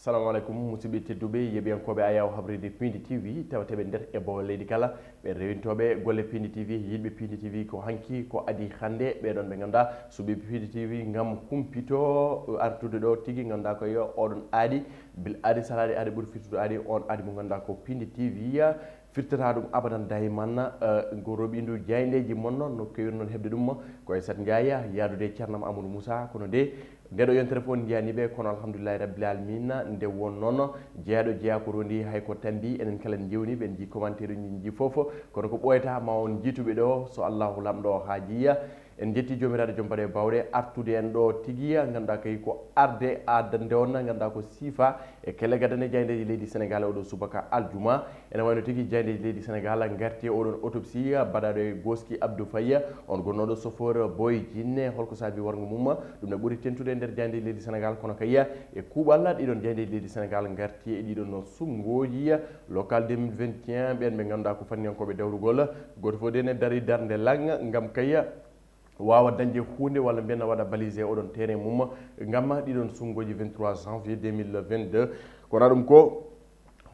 assalamu alaikum musidɓe tedduɓe yeɓiyankoɓe ayaw habride Pindi TV tawateɓe nder e bowo leydi kala ɓe rewintoɓe golle Pindi TV yiɗɓe Pindi TV ko hanki ko adi hande ɓeɗon ɓe ganduɗa suɓi Pindi TV gam humpito artude ɗo tigui ganduɗa ko yo oɗon aadi bil aadi salade aadi ɓuuri firtude aadi on aadi mo ganduɗa ko Pindi TV firtata ɗum abadan daymanna go roɓindu jaydeji mon no kewir noon hebde ɗum ko Aissata Ndiaye yadude ceernam Amadou Moussa kono de ndeɗo yontere fof jiyaniɓe kono alhamdoulillahi rabbil alamina nde won noon jeeyaɗo jeeya ko rondi hayko tambi enen kala en jewni ɓen ji commentaire uji ji foof kono ko ɓoyata ma on jiituɓe ɗo so allahu lamɗo ha jiiya en jetti jomiraɗo joom baɗe bawɗe artude en ɗo tigui ganduɗa kay ko arde adande on ganduɗa ko siifa e kelle gadane jaydeji leydi Sénégal oɗo subaka aljuma ene wayno tigui jaydeji leydi Sénégal garti oɗon autopsie baɗaɗo e Goski Abdou Faye on gonnoɗo chauffeur Boy Djiné holko saabi wargo mum ɗum ne ɓuuri tentude nder jaydeji leydi Sénégal kono kayya e kuuɓal ɗiɗon jaydeji leydi Sénégal garti e ɗiɗon sumgoji local 2021 ɓen ɓe ganduɗa ko fanniyankoɓe dawrugol goto fof dene dari darde lang gam kayya wawa dañde hunde walla mbiyen waɗa balisé oɗon terrain mum gam ɗiɗon sumgoji 23 janvier 2022 kono ɗum ko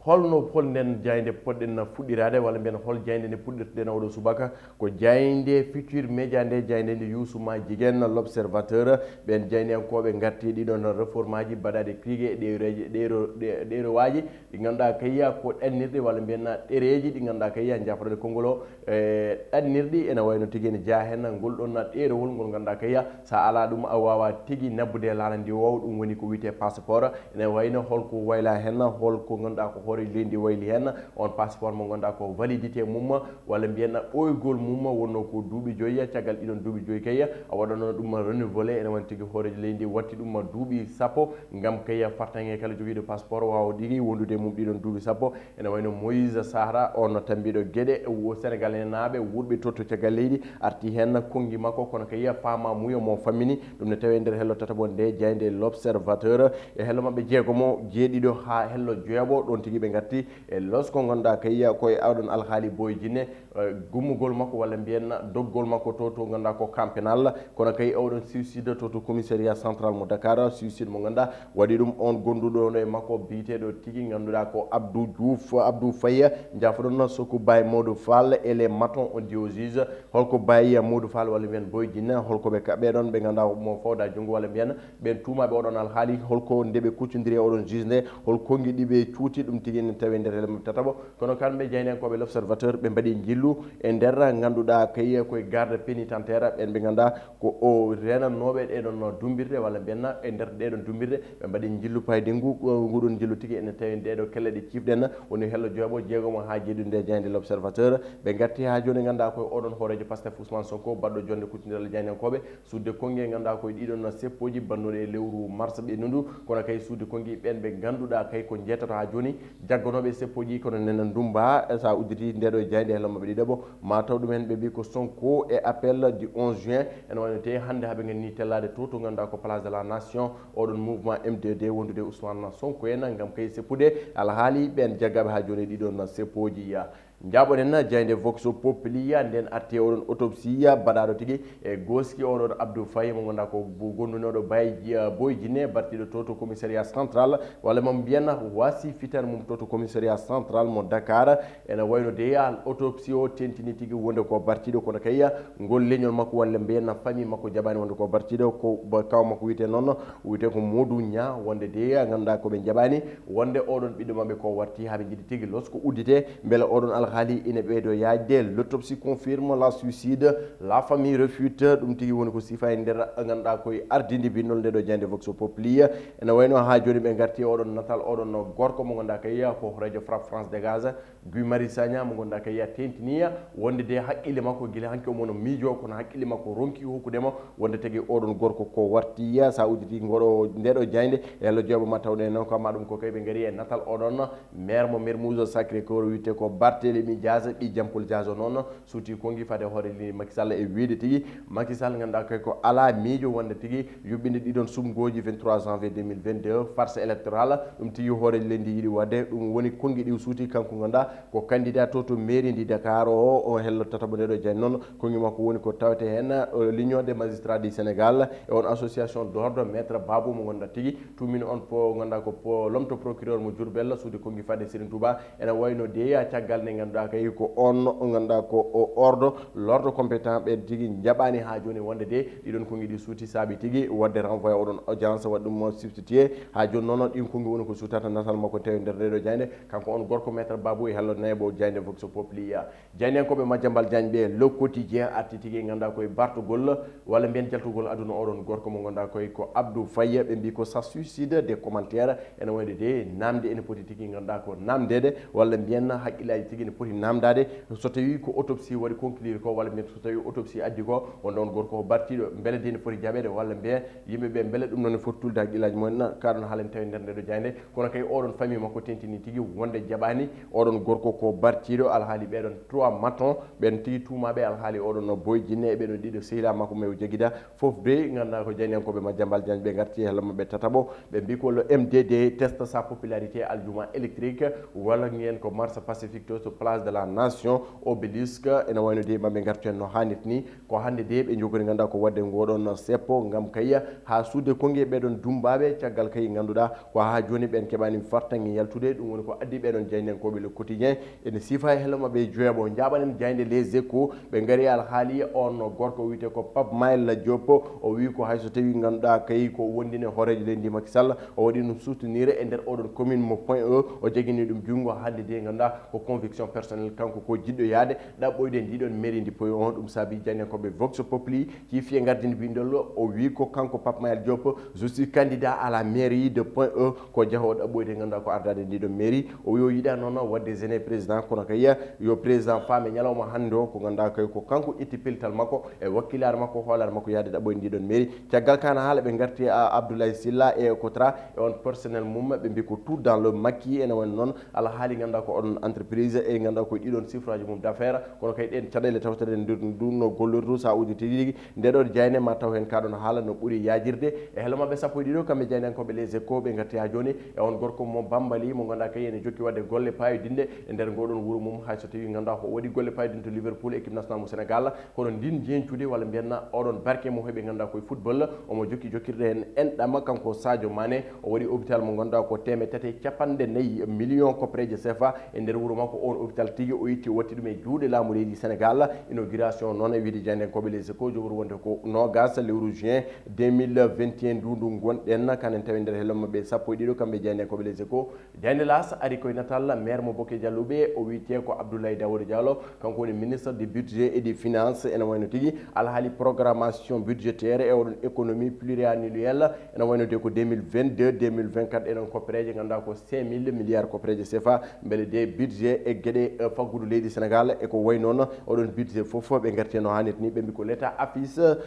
holno nden jayde podɗen fuɗɗirade walla mbiyen hol jayde nde puɗɗirteɗen oɗo subaka ko jayde futur média nde jayde nde Youssouma Jiguen l'observateur ɓen jayniyankoɓe garti ɗiɗon réforme aji baɗaɗe krigue e ɗerowaji ɗi ganduɗa kayya ko ɗannirɗe walla mbiyen ɗereji ɗi ganduɗa kayya jafoɗade konngol o ɗannirɗi ene wayno tigui ne jaa hen ngol ɗon ɗerowol ngol ganduɗa kayya sa ala ɗum a wawa tigui nabbude laaɗa ndi wow ɗum woni ko wiyete passeport ene wayno holko wayla hen holko ganduɗa ko hoore lendi wayli hen on passeport mo ganduɗa ko validité mum walla mbiyen ɓoygol mum wonno ko duuɓi joyyi caggal ɗiɗon duuɓi joyyi kayya a waɗano ɗum renouvelé ene woni tigui hooreji leydi watti ɗum duuɓi sappo gam kayya fartange kala joguiɗo passeport wawa ɗigui wondude mum ɗiɗon duuɓi sappo ene wayno Moïse Sahra on tambiɗo gueɗe Sénégal en naaɓe wurɓe to caggal leydi arti hen kongi makko kono kayya fama muyo mo fammini ɗum ne tawi nder hello tataɓo nde jayde l'observateur e hello mabɓe jeegomo jeeɗiɗo ha hello jeeɓo ɗon tigui ɓe gatti e losko ganduɗa kayya koye awɗon alhaali Boy Djiné gummugol makko walla mbiyen doggol makko to ganduɗa ko campénal kono kay oɗon suicide to commissariat central mo Dakar suicide mo ganduɗa waɗi ɗum on gonduɗo e makko biteɗo tigui ganduɗa ko Abdou Faye jafoɗon soko Baye Modou Fall et les matons on dit au juge holko Baye Modou Fall walla mbiyen Boy Djiné holko ɓe ɓeɗon ɓe ganduɗa mo fawda junggo walla mbiyen ɓen tuumaɓe oɗon alhaali holko ndeɓe kuccodiri oɗon juge nde holko giɗiɓe cuuti ɗum tigui ne tawi nder helma tataɓo kono kamɓe jayniyankoɓe l'observateur ɓe mbaɗi jillu e nder ganduɗa kay koye garde pénitentiaire ɓen ɓe ganduɗa ko o renanoɓe ɗeɗon dumbirde walla mbiyenna e nder ɗeɗon dumbirde ɓe mbaɗi jillu paydengu nguɗon jillu tigui ene tawi ɗeɗo kelle ɗe cifɗen woni hello jooɓo jeegomo ha jeeɗude jayde l'observateur ɓe gatti ha joni ganduɗa koye oɗon hoorejo Pastef Ousmane Sonko baɗɗo jonde kuccodiral jayniyankoɓe sudde kongue ganduɗa koye ɗiɗon seppoji bannuɗe e lewru mars ɓennudu kono kay sudde kongue ɓen ɓe ganduɗa kay ko jettato ha joni jaggonoɓe seppoji kono nenen dumba sa udditi ndeɗo jayde hello mabɓe ɗiɗaɓo ma taw ɗumen ɓe mbi ko Sonko e appel du 11 juin ene wayno te hande haaɓe ganni tellade to ganduɗa ko place de la nation oɗon mouvement MDD wondude Ousmane Sonko en gam kay seppude alhaali ɓen jaggaɓe ha joni ɗiɗon seppoji jaɓoɗen jayde vox populi nden arte oɗon autopsie baɗaɗo tigui e Goski oɗon Abdou Faye mo ganduɗa ko gondunoɗo Boy Djiné battiɗo to commissariat central walla mo mbiyen wasi fitan mum to commissariat central mo Dakar ene wayno deya autopsie o tentini tigui wonde ko bartiɗo kono kayya ngol leñol makko walla mbiyen famille makko jaɓani wonde ko bartiɗo ko kaw makko wiyete noon wiyete ko Modou Nia wonde deya ganduɗa koɓe jaɓani wonde oɗon ɓiɗɗo mabɓe ko warti haaɓe jiiɗi tigui lorsque uddite beele oɗon alhaali ine ɓeydo yaajde l'autopsie confirme la suicide la famille refute ɗum tigui woni ko siifa e nder ganduɗa koye ardidi bindol nde ɗo jayde vox populi ene wayno ha joni ɓe garti oɗon natal oɗon gorko mo ganduɗa kayya ko radio frappe France dégage Guy Marius Sagna mo ganduɗa kayya tentiniya wonde de haqqille makko guila hanke omono miijo kono haqqille makko ronki hokkudema wonde tagui oɗon gorko ko wartiya sa udditi ngoɗo ndeɗo jayde e hello jeeɓoma tawɗe noon ko ma ɗum ko kay ɓe gaari e natal oɗon maire mo Mermoz Sacré Cœur wiyete ko Barthélémy Barthélémy Dias ɓi Jampol Dias o noon suuti kongi fade hoore leydi Macky Sall e wiide tigi Macky Sall ganduɗa kay ko ala miijo wonde tigi yuɓɓinde ɗiɗon sumgoji 23 janvier 2022 farce électorale ɗum tigi hoore leydi yiiɗi wadde ɗum woni kongi ɗi suuti kanko ganduɗa ko candidat to mairie ndi Dakar o hello tatabo ndeɗo diagne noon kongi makko woni ko tawete hen l'union des magistrats du Sénégal e on association d'ordre maître Babou mo ganduɗa tigi tumini on po ganduɗa ko lomto procureur mo Diourbel suude kongi fadde Serigne Touba ene wayno deeya caggal nde ganduɗa kay ko on ganduɗa ko l'ordre compétent ɓe tigi jaɓani ha joni wonde de ɗiɗon kongi ɗi suuti saabi tigi wadde renvoyé oɗon audience waɗi ɗum substitué ha joni noon ɗin kongi woni ko suutata natal makko tewe nder ndeɗo diagne kanko on gorko maître Babou e hello naybo diagne vox populi diagne en koɓe Madiambal Diagne ɓe le quotidien arti tigi ganduɗa koye bartugol walla mbiyen jaltugol aduna oɗon gorko mo ganduɗa koye ko Abdou Faye ɓe mbi ko ça suscite des commentaires ene wayde de namde ene poti tigi ganduɗa ko namdede walla mbiyen haqqillaji tigi ne poti namdade so tawi ko autopsie waɗi conclure ko walla mbiyen so tawi autopsie addi ko wonde on gorko o bartiɗo beele de ne poti jaɓede walla mbiyen yimɓeɓe beele ɗum noon ne foti tulde haqqillaji mumen kaɗon haalani tawi nder ndeɗo diagne kono kay oɗon famille makko tentini tigi wonde jaɓani oɗon gorko ko bartiɗo alhaali ɓeɗon 3 maton ɓen tigi tumaɓe alhaali oɗon Boy Djiné e ɓeɗon ɗiɗo sehila makko mew joguida foof de ganduɗa ko diagnenkoɓe Madiambal Diagne ɓe garti hello mabɓe tataɓo ɓe mbi ko le MDD teste sa popularité aljuma électrique walla nguen ko marche pacifique to place de la nation obélisque ene wayno de maɓe gartu hen no hannirta ni ko hande de ɓe jogori ganduɗa ko wadde ngoɗon seppo gam kayya ha suude kongue ɓeɗon dumbaɓe caggal kay ganduɗa ko ha joni ɓen keɓani fartangue yaltude ɗum woni ko addi ɓeɗon diagnenkoɓe le quotidien ene sifa e hello mabɓe joeɓo jaɓanen diagne les échos ɓe gaari alhaali on gorko wiyete ko Pape Mayel Diop o wi ko hayso tawi ganduɗa kay ko wondine horejo leydi Macky Sall o waɗi ɗum soutenir e nder oɗon commune mo Point E o jagini ɗum jungo hande de ganduɗa ko conviction personnel kanko ko jiɗɗo yaade ɗaɓɓoyde ndiɗon mairie ndi Point E ɗum saabi diagnenkoɓe vox populi ciifiye gardini bindol o wi ko kanko Pape Mayel Diop je suis candidat à la mairie de Point E ko jaaho ɗaɓɓoyde ganduɗa ko ardade ndiɗon mairie o wi o yiɗa noon wadde gene président kono kay yo président faame ñalawma hande o ko ganduɗa kay ko kanko itti pellital makko e wakkilare makko hoolare makko yaade ɗaɓɓoyde ndiɗon mairie caggal kana haala ɓe garti Abdoulaye Sylla e Cotra e on personnel mum ɓe mbi ko tout dans le maquis ene woni noon ala haali ganduɗa ko on entreprise e ganduɗa ko ɗiɗon chiffre aji mum d' affaire kono kay ɗen caɗele tawtade nder ɗum no gollirtu sa uji tigui ndeɗo diagne ma taw hen kaɗon haala no ɓuuri yajirde e hello mabɓe sappo e ɗiɗo kamɓe diagnenkoɓe les échos ɓe garti ha joni e on gorko mo Bambali mo ganduɗa kay ene jokki wadde golle payodinde e nder ngoɗon wuuro mum hayso tawi ganduɗa ko waɗi golle payodinde to Liverpool équipe nationale mo Sénégal kono ndin jencude walla mbiyanna oɗon barke mo heeɓe ganduɗa koye football omo jokki jokkirde hen enɗama kanko Sadio Mané o waɗi hôpital mo ganduɗa ko 350 millions koppareje CFA e nder wuuro makko on hôpital tigui o itti watti ɗum e juuɗe laamu leydi Sénégal inauguration noon e wiide diagnenkoɓe les échos jogori wonde ko nogas lewru juin 2021 ndu gonɗen kanen tawi nder hello mabɓe sappo e ɗiɗo kamɓe diagnenkoɓe les échos diagne las ari koye natal maire mo Boké Diallo ɓe o wiyete ko Abdoulaye Daouda Diallo kanko woni ministre du budget et des finances ene wayno tigui alhaali programmation budgétaire e oɗon économie pluriannuelle ene wayno de ko 2022 2024 eɗon koppareje ganduɗa ko 5000 milliards koppareje CFA beele de budget e gueɗe faggudu leydi Sénégal e ko way noon oɗon budget foof ɓe garti no hannirta ni ɓe mbi ko l'état affiche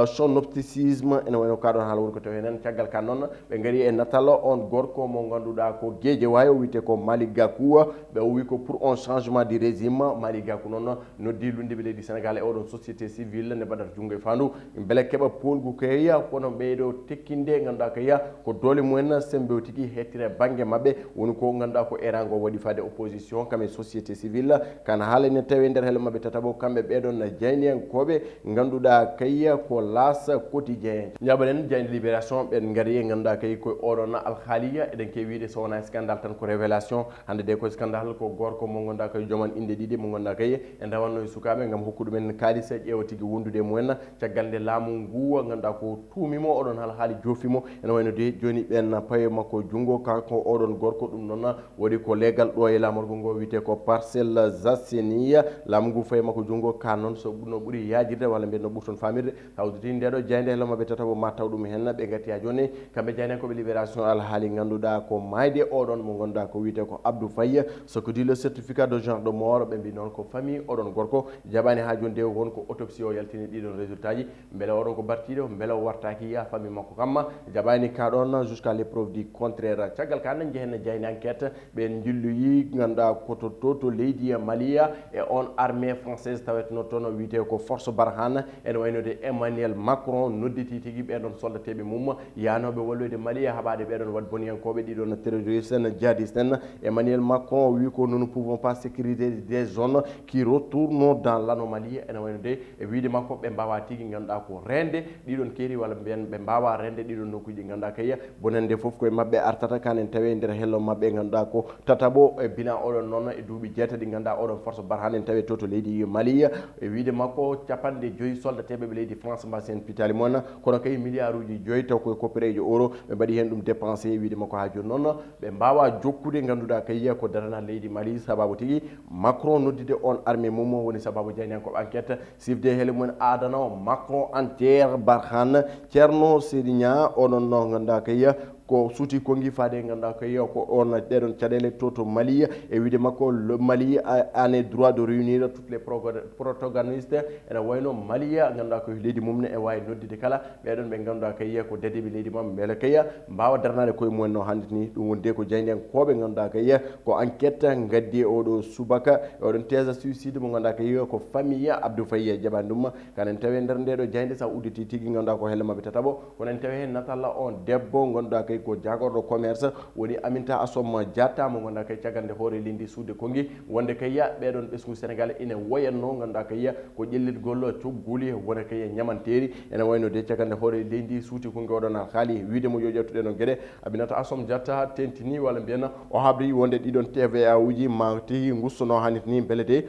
son opticisme ene wayno kaɗon haala woni ko tawi hen caggal ka noon ɓe gaari e natal on gorko mo ganduɗa ko Guédiawaye o wiyete ko Malick Gakou ɓe o wi ko pour un changement du régime Malick Gakou noon noddi lundiɓe leydi Sénégal e oɗon société civile ne mbaɗata junggo e fandu beele keeɓa polgu kayya kono ɓeyɗo tekkinde ganduɗa kayya ko doole mumen sembe tigui hettire banggue mabɓe woni ko ganduɗa ko erango waɗi fade opposition kamɓe société civile kana haalani tawi nder hello mabɓe tataɓo kamɓe ɓeɗon diagnenkoɓe ganduɗa kayya ko las quotidien jaɓanen diagne libération ɓen gaari e ganduɗa kay koye oɗon alhaaliya eɗen kewi wiide so wona scandale tan ko révélation hande de ko scandale ko gorko mo ganduɗa kay joman inde ɗiɗi mo ganduɗa kay e dawanno e sukaɓe gam hokku ɗumen kalis ƴeewa tigui wondude mumen caggal nde laamu ngu ganduɗa ko tuumimo oɗon alhaali joofimo ene wayno de joni ɓen paye makko junggo kanko oɗon gorko ɗum noon waɗi ko leegal ɗo e lamorgo ngo wiyete ko Parcelles Assainies laamu ngu faye makko junggo ka noon so no ɓuuri yajirde walla mbiyen no ɓurton famirde taw sawditi ndeɗo jeyde hellomaɓe tatabo ma taw ɗum hen ɓe gatti ha joni kamɓe jeynekoɓe libération alhaali ganduɗa ko mayde oɗon mo ganduɗa ko wiyete ko Abdou Faye soko dit le certificat de genre de mort ɓe mbi noon ko famille oɗon gorko jaɓani ha joni de wonko autopsie o yaltini ɗiɗon résultat ji beele oɗon ko battiɗo beele o wartaki ya famille makko kamma jaɓani ka ɗon jusqu'à l'épreuve du contraire caggal ka nan jehen jeyne enquête ɓe jilloyi ganduɗa koto to leydi Malia e on armée française taweteno toon wiyete ko force Barkhane ene waynode Emmanuel Macron nodditi tigui ɓeɗon soldateɓe mum yanoɓe walloyde Malia haɓade ɓeɗon wat boniyankoɓe ɗiɗon terroriste en djihadiste en Emmanuel Macron wi ko nous ne pouvons pas sécuriser des zones qui retournent dans l'anomalie ene waynode e wiide makko ɓe mbawa tigui ganduɗa ko rende ɗiɗon keeri walla mbiyen ɓe mbawa rende ɗiɗon nokkuji ɗi ganduɗa kay bonande foof koye mabɓe artata kanen tawe nder hello mabɓe ganduɗa ko tataɓo e bilan oɗon noon e duuɓi jeetati ganduɗa oɗon force Barkhane en tawe to leydi Mali e wiide makko capanɗe joyyi soldateɓe ɓe leydi France mbasi hen pitali moon kono kay milliard uji joyyi taw koye koppireje euro ɓe mbaɗi hen ɗum dépensé wiide makko ha joni noon ɓe mbawa jokkude ganduɗa kay ko darana leydi Mali sababu tigui Macron noddide on armée mum woni sababu jeynankoɓe enquête sifde hele mumen adana Macron enterre Barkhane Thierno Sédigna oɗon no ganduɗa kay ko suuti kongi faade ganduɗa kay ko on ɗeɗon caɗele to Mali e wiide makko le Mali a droit de réunir toutes les protagonistes ene wayno Mali ganduɗa ko leydi mum e wawi noddide kala ɓeɗon ɓe ganduɗa kay ko dedeɓe leydi mam beele kay mbawa darnade koye mumen no hannde ni ɗum wonde ko jeyden koɓe ganduɗa kay ko enquête gaddi oɗo subaka e oɗon thèse suicide mo ganduɗa kay ko famille Abdou Faye jaɓani ɗum kanen tawe nder ndeɗo jeyde sa udditi tigui ganduɗa ko helle mabɓe tataɓo konen tawe hen natalla on debbo ganduɗa kay ko jagorɗo commerce woni Aminta Assome Diatta mo ganduɗa kay caggal nde hoore lindi sudde kongi wonde kay ɓeɗon ɓesgu Sénégal ina wayanno ganduɗa kay ko ƴellitgol cogguli wona kay ñamanteri ene wayno de caggal nde hoore leydi suuti kongi oɗon haali wiide mo yo ƴettuɗe no gueɗe Aminata Assome Diatta tentini walla mbiyen o habri wonde ɗiɗon TVA uji ma tigi gustono hannit ni beele de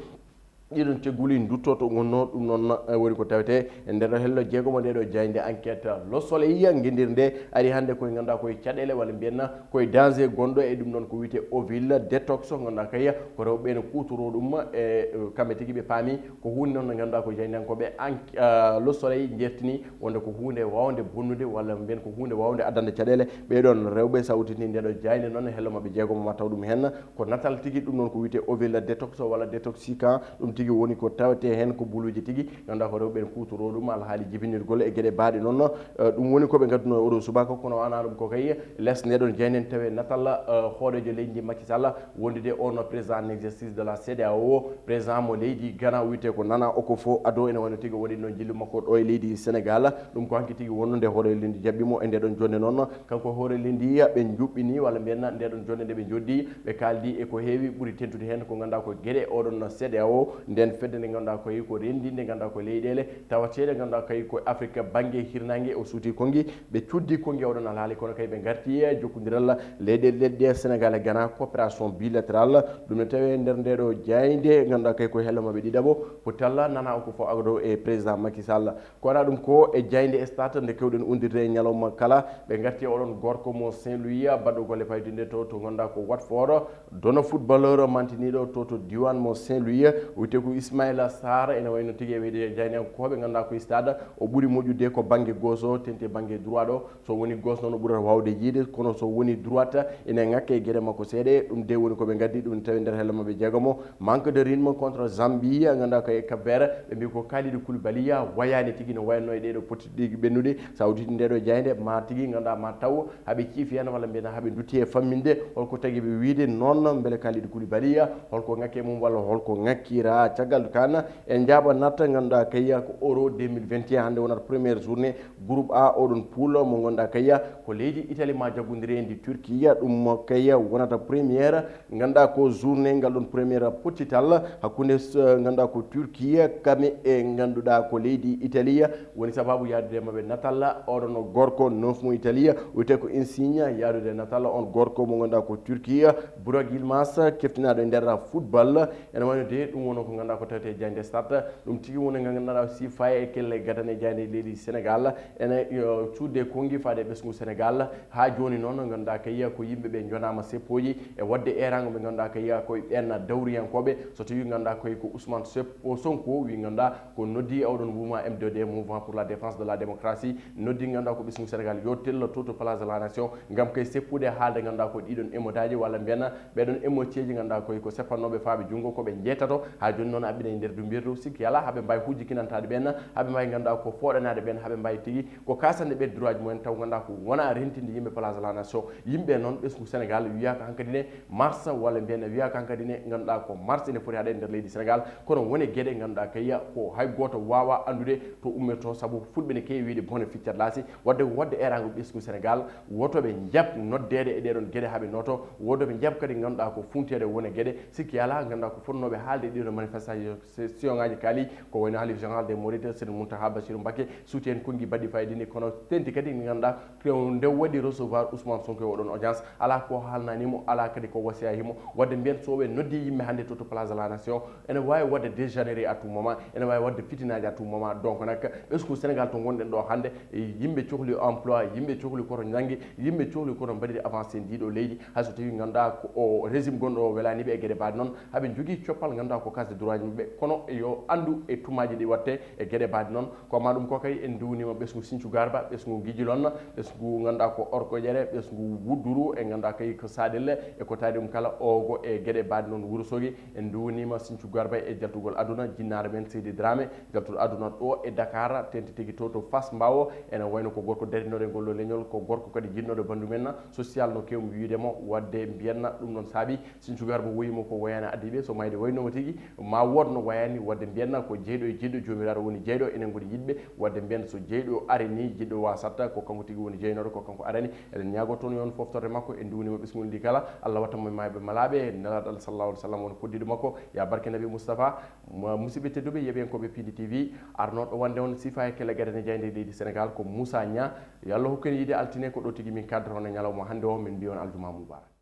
ɗiɗon tegguli duttoto gonno ɗum noon woni ko tawete e nder hello jeegomo ndeɗo jayde enquête Le Soleil guedir nde ari hannde koye ganduɗa koye caɗele walla mbiyenna koye danger gonɗo e ɗum noon ko wiyete ovule détox ganduɗa kay ko rewɓe ne kutoro ɗum e kamɓe tigui ɓe paami ko hunde noon nde ganduɗa ko jeydankoɓe Le Soleil jertini wonde ko hunde wawde bonnude walla mbiyen ko hunde wawde addande caɗele ɓeɗon rewɓe sawtini ndeɗo jayde noon hello mabɓe jeegomo ma taw ɗum hen ko natal tigui ɗum noon ko wiyete ovule détox walla détoxicant ɗum tigui woni ko tawete hen ko buluji tigui ganduɗa ko rewɓe kutoro ɗum alhaali jibinirgol e gueɗe baɗe noon ɗum woni koɓe gadduno oɗo subaka kono ana ɗum ko kay less ndeɗon jeynen tawe natal hoɗojo leydi Macky Sall wondude on président en exercice de la CEDEAO président mo leydi Ghana wiyete ko Nana Akufo-Addo ene wayno tigui waɗi noon jillu makko ɗo e leydi Sénégal ɗum ko hanki tigui wonnude hoore leydi jaɓɓimo e ndeɗon jonde noon kanko hoore leydi ɓe juɓɓini walla mbiyenna ndeɗon jonde nde ɓe joddi ɓe kaldi e ko heewi ɓuuri tentude hen ko ganduɗa ko gueɗe oɗon CEDEAO nden fedde nde ganduɗa koye ko rendi nde ganduɗa ko leyɗele tawateɗe ganduɗa kay ko Afrique banggue hirnangue o suuti kongi ɓe cuddi kongi oɗon alhaali kono kay ɓe garti jokkodiral leyɗele leɗɗe Sénégal e Ghana coopération bilatérale ɗum ne tawe nder ndeɗo jayde ganduɗa kay ko hello mabɓe ɗiɗaɓo ko talla Nana Akufo-Addo e président Macky Sall ko waɗa ɗum ko e jayde stade nde kewɗen undirde e ñalawma kala ɓe garti oɗon gorko mo Saint-Louis baɗɗo golle faytinde to ganduɗa ko Watford dono footballeur mantiniɗo to diwan mo Saint-Louis wiyete ko Ismaïla Sarr ene wayno tigui wiide jaynekoɓe ganduɗa ko stade o ɓuuri moƴƴude ko banggue gauche o tenti banggue droite o so woni gauche noon o ɓuurata wawde yiide kono so woni droite ene ŋakke e gueɗe makko seeɗe ɗum de woni koɓe gaddi ɗum tawi nder hello mabɓe jeegomo manque de rythme contre Zambie ganduɗa ko e Cap Vert ɓe mbi ko Kalidou Koulibaly wayani tigui no wayno e ɗeɗo pottiɗi ɓennude sa uditi ndeɗo jayde ma tigui ganduɗa ma taw haaɓe ciifi hen walla mbiyen haaɓe dutti e famminde holko tagui ɓe wiide noon beele Kalidou Koulibaly holko ŋakke mum walla holko ŋakkira caggal kan en jaaɓa natta ganduɗa kayya ko euro 2021 hande wonata première journée groupe A oɗon poule mo ganduɗa kayya ko leydi Italie ma jaggodiri ndi Turquie ɗum kayya wonata première ganduɗa ko journée ngal ɗon première pottital hakkude ganduɗa ko Turquie kame e ganduɗa ko leydi Italie woni sababu yadude mabɓe natal oɗon gorko 9 mo Italie wiyete ko Insigne yadude natal on gorko mo ganduɗa ko Turquie Burak Yilmaz keftinaɗo e nder football ene wayno de ɗum woni ko ngannduɗaa ko tawete jande start ɗum tigi woni ngannduɗaa si faye e kelle gadane jande leydi Sénégal ene cuude kongi faade ɓesgu Sénégal ha joni noon ngannduɗaa ka yiya ko yimɓe ɓe jonama seppoji e wadde erago ɓe ngannduɗaa ka yiya koye ɓen dawriyankoɓe so tawi ngannduɗaa koye ko Ousmane Sonko wi ngannduɗaa ko noddi awɗon mouvement M2D mouvement pour la défense de la démocratie noddi ngannduɗaa ko ɓesgu Sénégal yo tello to place de la nation ngam koye seppude haalde ngannduɗaa ko ɗiɗon émotaji walla mbiyana ɓeɗon émotier ji ngannduɗaa koye ko seppannoɓe faaɓe junngo koɓe jeetato ha joni noon aɓɓina e nder du mbirdu sikki ala haaɓe mbawi hujjikinantade ɓen haaɓe mbawi ngannduɗaa ko foɗanade ɓen haaɓe mbawi tigui ko kasande ɓe droit ji mumen taw ngannduɗaa ko wona rentinde yimɓe place de la nation yimɓe noon ɓesgu Sénégal wiyaka hankkadi ne mars walla mbiyana wiyaka hankkadi ne ngannduɗaa ko mars ene foti haɗe nder leydi Sénégal kono woni gueɗe ngannduɗaa ka yiya ko hay goto wawa andude to ummeto saabu fulɓe ne keewi wiide bone ficcat laasi wadde erago ɓesgu Sénégal wotoɓe jab noddede e ɗeɗon gueɗe haaɓe noto wodoɓe jab kadi ngannduɗaa ko funtede woni gueɗe sikki ala ngannduɗaa ko fonnoɓe haalde ɗiɗo manifestation ngaji kaali ko woni halif général des mourides Serigne Mountakha Bassirou Mbacké suuti hen konngui baɗɗi fayidini kono tenti kadi ngannduɗaa nde waɗi recevoir Ousmane Sonko e oɗon audience ala ko haalnanimo ala kadi ko wasiyahimo wadde mbiyen soɓe noddi yimɓe hannde to place de la nation ene wawi wadde dégénéré à tout moment ene wawi wadde fitinaji à tout moment donc nak ɓesgu Sénégal to gonɗen ɗo hannde yimɓe cohli emploi yimɓe cohli koto janggi yimɓe cohli koto mbaɗiri avancé ndiɗo leydi hayso tawi ngannduɗaa ko o régime gonɗo o welaniɓe e gueɗe baɗe noon haaɓe jogui coppal ngannduɗaa ko kasde droit ji maɓɓe kono yo andu e tumaji ɗi watte e gueɗe baɗe noon koma ɗum ko kay en duwnima ɓesgu Sinthiou Garba ɓesgu Guidjilone ɓesgu ngannduɗaa ko Orkoƴere ɓesgu Woudourou e ngannduɗaa kay ko Sadel e ko taari ɗum kala ogo e gueɗe baɗe noon Wourossogui en duwnima Sinthiou Garba e jaltugol aduna jinnare men Seydi Dramé jaltuɗo aduna ɗo e Dakar tenti tigui to Fass Mbawo ene wayno ko gorko darinoɗo e ngollo leñol ko gorko kadi jinnoɗo bandu men social no kewmi wiidemo wadde mbiyanna ɗum noon saabi Sinthiou Garba woyimo ko wayani addiɓe so mayde waynoma tigui ma wod no wayani wadde mbiyanna ko jeyɗo e jiɗɗo jomiraɗo woni jeyɗo enen goni yiɗɓe wadde mbiyanna so jeyɗo ari ni jiɗɗo wasatta ko kanko tigui woni jeynoɗo ko kanko arani eɗen ñaago toon yon foftorde makko e duwnima ɓesgol ndi kala Allah wattamo mayɓe malaɓe nelaɗo Allah sallallahu alaihi wasallam woni koddiɗo makko ya barke nabi Moustapha musidɓe tedduɓe yeɓen koɓe Pindi TV arnoɗo wonde on sifa e kelle gadane jeyde leydi Sénégal ko Moussa Nia yo Allah hokkeni yiide altine ko ɗo tigui min cadre hono ñalawma hannde o min mbiyon aljuma mubarak